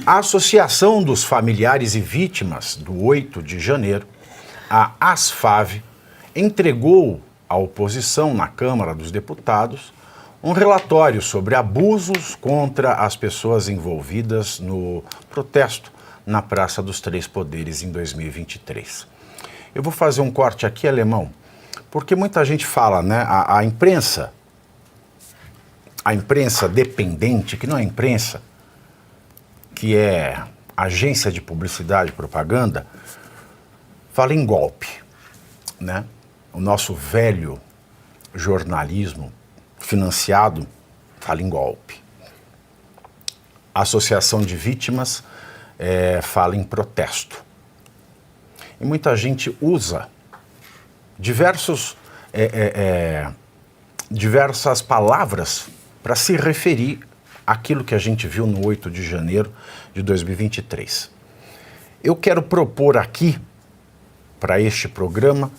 A Associação dos Familiares e Vítimas do 8 de janeiro, a ASFAV, entregou à oposição na Câmara dos Deputados um relatório sobre abusos contra as pessoas envolvidas no protesto na Praça dos Três Poderes em 2023. Eu vou fazer um corte aqui, Alemão, porque muita gente fala, né, a imprensa dependente, que não é imprensa, que é agência de publicidade e propaganda, fala em golpe, né? O nosso velho jornalismo financiado fala em golpe. A Associação de Vítimas fala em protesto. E muita gente usa diversas palavras para se referir àquilo que a gente viu no 8 de janeiro de 2023. Eu quero propor aqui, para este programa,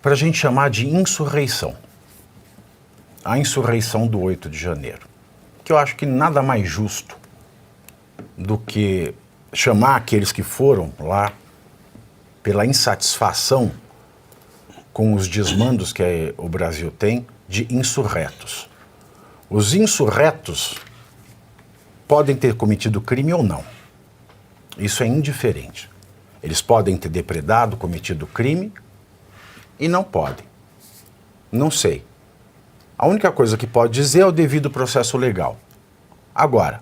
para a gente chamar de insurreição. A insurreição do 8 de janeiro. Que eu acho que nada mais justo do que chamar aqueles que foram lá pela insatisfação com os desmandos que o Brasil tem de insurretos. Os insurretos podem ter cometido crime ou não. Isso é indiferente. Eles podem ter depredado, cometido crime e não podem. Não sei. A única coisa que pode dizer é o devido processo legal. Agora,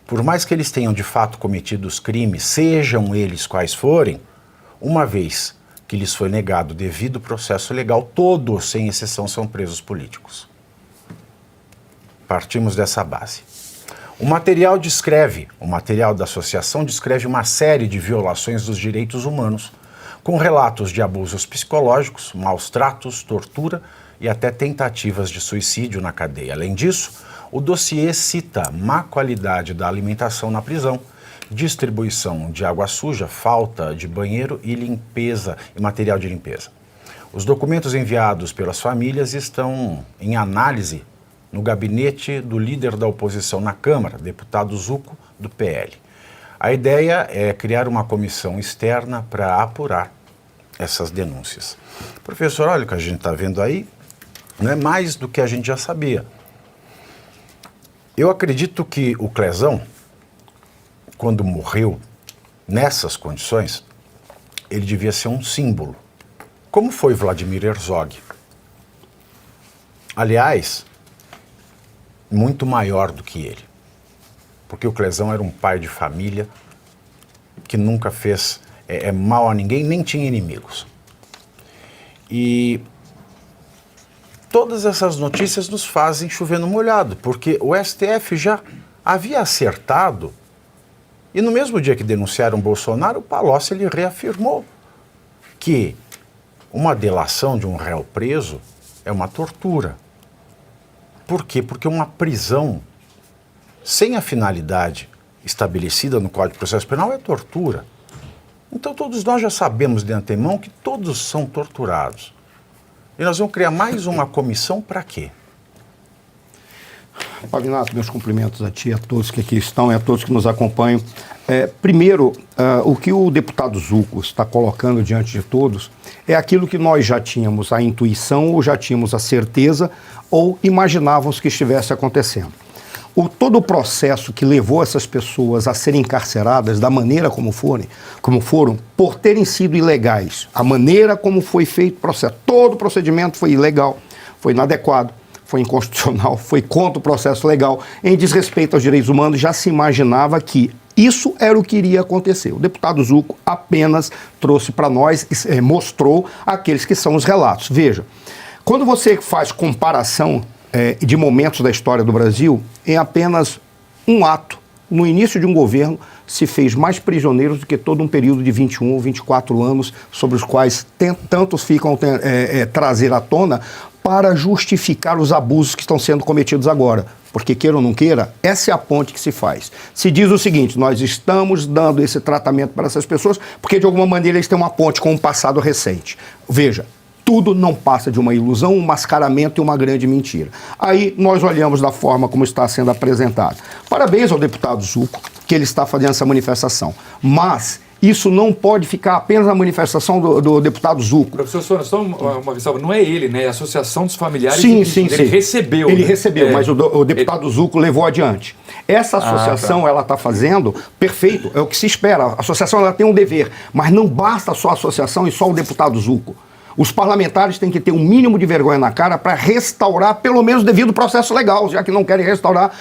por mais que eles tenham de fato cometido os crimes, sejam eles quais forem, uma vez que lhes foi negado o devido processo legal, todos, sem exceção, são presos políticos. Partimos dessa base. O material da associação descreve uma série de violações dos direitos humanos, com relatos de abusos psicológicos, maus tratos, tortura e até tentativas de suicídio na cadeia. Além disso, o dossiê cita má qualidade da alimentação na prisão, distribuição de água suja, falta de banheiro e limpeza e material de limpeza. Os documentos enviados pelas famílias estão em análise no gabinete do líder da oposição na Câmara, deputado Zucco, do PL. A ideia é criar uma comissão externa para apurar essas denúncias. Professor, olha o que a gente está vendo aí, não é mais do que a gente já sabia. Eu acredito que o Clezão, quando morreu nessas condições, ele devia ser um símbolo, como foi Vladimir Herzog. Aliás, muito maior do que ele, porque o Clezão era um pai de família que nunca fez mal a ninguém, nem tinha inimigos. E todas essas notícias nos fazem chover no molhado, porque o STF já havia acertado, e no mesmo dia que denunciaram Bolsonaro, o Palocci ele reafirmou que uma delação de um réu preso é uma tortura. Por quê? Porque uma prisão sem a finalidade estabelecida no Código de Processo Penal é tortura. Então todos nós já sabemos de antemão que todos são torturados. E nós vamos criar mais uma comissão para quê? Pavinato, meus cumprimentos a ti, a todos que aqui estão e a todos que nos acompanham. Primeiro, o que o deputado Zucco está colocando diante de todos é aquilo que nós já tínhamos a intuição, ou já tínhamos a certeza, ou imaginávamos que estivesse acontecendo. Todo o processo que levou essas pessoas a serem encarceradas da maneira como foram, por terem sido ilegais, a maneira como foi feito o processo, todo o procedimento foi ilegal, foi inadequado, foi inconstitucional, foi contra o processo legal, em desrespeito aos direitos humanos, já se imaginava que isso era o que iria acontecer. O deputado Zucco apenas trouxe para nós, mostrou aqueles que são os relatos. Veja, quando você faz comparação de momentos da história do Brasil, em apenas um ato, no início de um governo, se fez mais prisioneiros do que todo um período de 21 ou 24 anos, sobre os quais tantos ficam trazer à tona para justificar os abusos que estão sendo cometidos agora. Porque, queira ou não queira, essa é a ponte que se faz. Se diz o seguinte: nós estamos dando esse tratamento para essas pessoas porque, de alguma maneira, eles têm uma ponte com um passado recente. Veja, tudo não passa de uma ilusão, um mascaramento e uma grande mentira. Aí nós olhamos da forma como está sendo apresentado. Parabéns ao deputado Zucco, que ele está fazendo essa manifestação. Mas isso não pode ficar apenas na manifestação do deputado Zucco. Professor, só uma visão, não é ele, né? É a Associação dos Familiares. Sim. Ele recebeu. Ele recebeu, mas o deputado Zucco levou adiante. Essa associação, ela está fazendo, perfeito, é o que se espera. A associação ela tem um dever, mas não basta só a associação e só o deputado Zucco. Os parlamentares têm que ter um mínimo de vergonha na cara para restaurar, pelo menos, o devido processo legal, já que não querem restaurar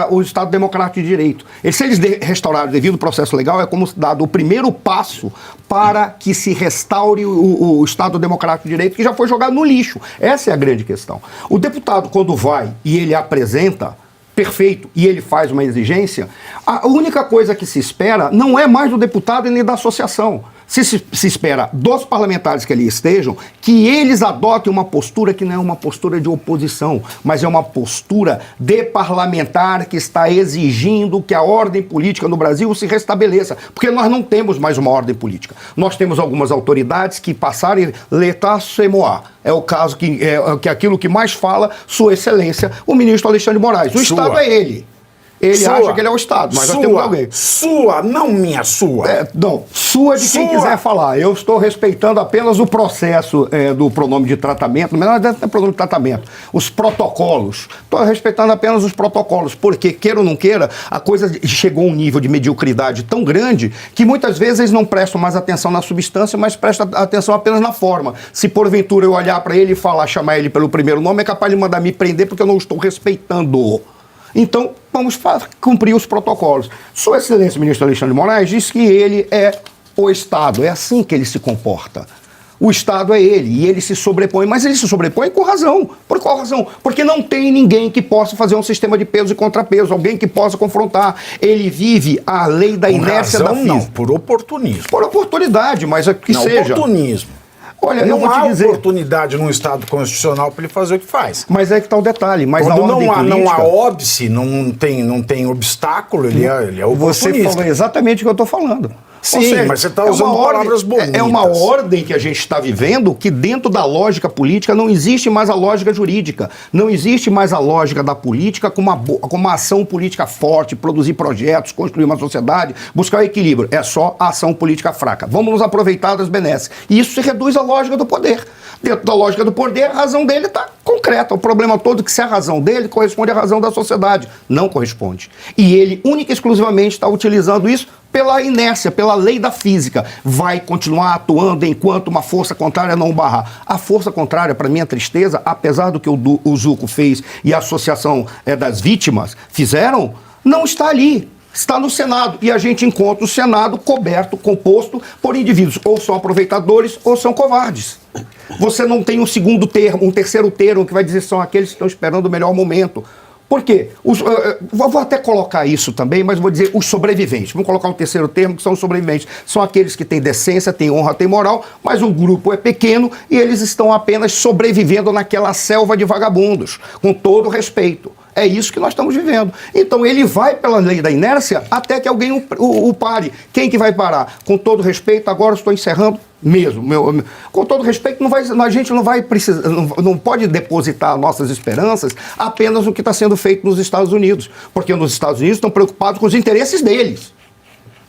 o Estado Democrático de Direito. Se eles restaurarem o devido processo legal, é como dado o primeiro passo para que se restaure o Estado Democrático de Direito, que já foi jogado no lixo. Essa é a grande questão. O deputado, quando vai e ele apresenta, perfeito, e ele faz uma exigência, a única coisa que se espera não é mais do deputado e nem da associação. Se espera dos parlamentares que ali estejam, que eles adotem uma postura que não é uma postura de oposição, mas é uma postura de parlamentar que está exigindo que a ordem política no Brasil se restabeleça, porque nós não temos mais uma ordem política. Nós temos algumas autoridades que passaram l'état c'est moi. É o caso que aquilo que mais fala Sua Excelência, o ministro Alexandre de Moraes. O Estado é ele. Ele acha que ele é o Estado, mas nós temos alguém. Sua, não minha, sua. Não, sua de quem quiser falar. Eu estou respeitando apenas o processo do pronome de tratamento, mas não é pronome de tratamento. Os protocolos. Estou respeitando apenas os protocolos, porque, queira ou não queira, a coisa chegou a um nível de mediocridade tão grande que muitas vezes eles não prestam mais atenção na substância, mas prestam atenção apenas na forma. Se porventura eu olhar para ele e falar, chamar ele pelo primeiro nome, é capaz de mandar me prender porque eu não estou respeitando. Então, vamos cumprir os protocolos. Sua Excelência, ministro Alexandre de Moraes, disse que ele é o Estado. É assim que ele se comporta. O Estado é ele, e ele se sobrepõe. Mas ele se sobrepõe com razão. Por qual razão? Porque não tem ninguém que possa fazer um sistema de peso e contrapeso, alguém que possa confrontar. Ele vive a lei da inércia da física. Não, por oportunismo. Por oportunidade, mas que seja. Oportunismo. Olha, não eu vou te há dizer, oportunidade num Estado constitucional para ele fazer o que faz. Mas é que está o detalhe. Mas quando não há óbice, não tem obstáculo, ele é oportunista. Você falou exatamente o que eu estou falando. Sim, seja, mas você está usando palavras bonitas. É uma ordem que a gente está vivendo que dentro da lógica política não existe mais a lógica jurídica. Não existe mais a lógica da política como uma ação política forte, produzir projetos, construir uma sociedade, buscar o equilíbrio. É só a ação política fraca. Vamos nos aproveitar das benesses. E isso se reduz à lógica do poder. Dentro da lógica do poder, a razão dele está concreta. O problema todo é que se a razão dele corresponde à razão da sociedade. Não corresponde. E ele, única e exclusivamente, está utilizando isso pela inércia, pela lei da física. Vai continuar atuando enquanto uma força contrária não barrar. A força contrária, para minha tristeza, apesar do que o Zucco fez e a Associação das Vítimas fizeram, não está ali. Está no Senado. E a gente encontra o Senado coberto, composto por indivíduos ou são aproveitadores ou são covardes. Você não tem um segundo termo, um terceiro termo que vai dizer que são aqueles que estão esperando o melhor momento. Por quê? Vou até colocar isso também, mas vou dizer os sobreviventes. Vamos colocar um terceiro termo, que são os sobreviventes. São aqueles que têm decência, têm honra, têm moral, mas o grupo é pequeno e eles estão apenas sobrevivendo naquela selva de vagabundos, com todo respeito. É isso que nós estamos vivendo. Então ele vai pela lei da inércia até que alguém o pare. Quem que vai parar? Com todo respeito, agora estou encerrando mesmo. Com todo respeito, a gente não vai precisar, não pode depositar nossas esperanças apenas no que está sendo feito nos Estados Unidos. Porque nos Estados Unidos estão preocupados com os interesses deles.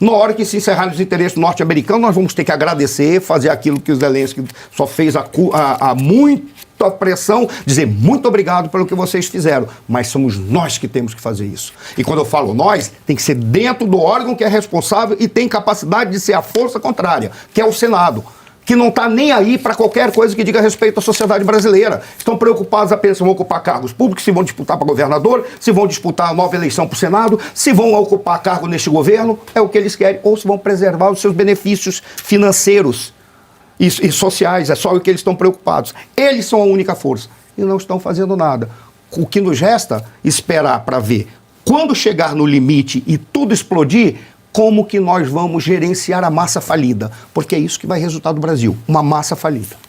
Na hora que se encerrarem os interesses norte-americanos, nós vamos ter que agradecer, fazer aquilo que o Zelensky só fez há muita pressão, dizer muito obrigado pelo que vocês fizeram, mas somos nós que temos que fazer isso. E quando eu falo nós, tem que ser dentro do órgão que é responsável e tem capacidade de ser a força contrária, que é o Senado, que não está nem aí para qualquer coisa que diga respeito à sociedade brasileira. Estão preocupados apenas se vão ocupar cargos públicos, se vão disputar para governador, se vão disputar a nova eleição para o Senado, se vão ocupar cargo neste governo, é o que eles querem, ou se vão preservar os seus benefícios financeiros e sociais, é só o que eles estão preocupados. Eles são a única força e não estão fazendo nada. O que nos resta esperar para ver, quando chegar no limite e tudo explodir, como que nós vamos gerenciar a massa falida, porque é isso que vai resultar do Brasil, uma massa falida.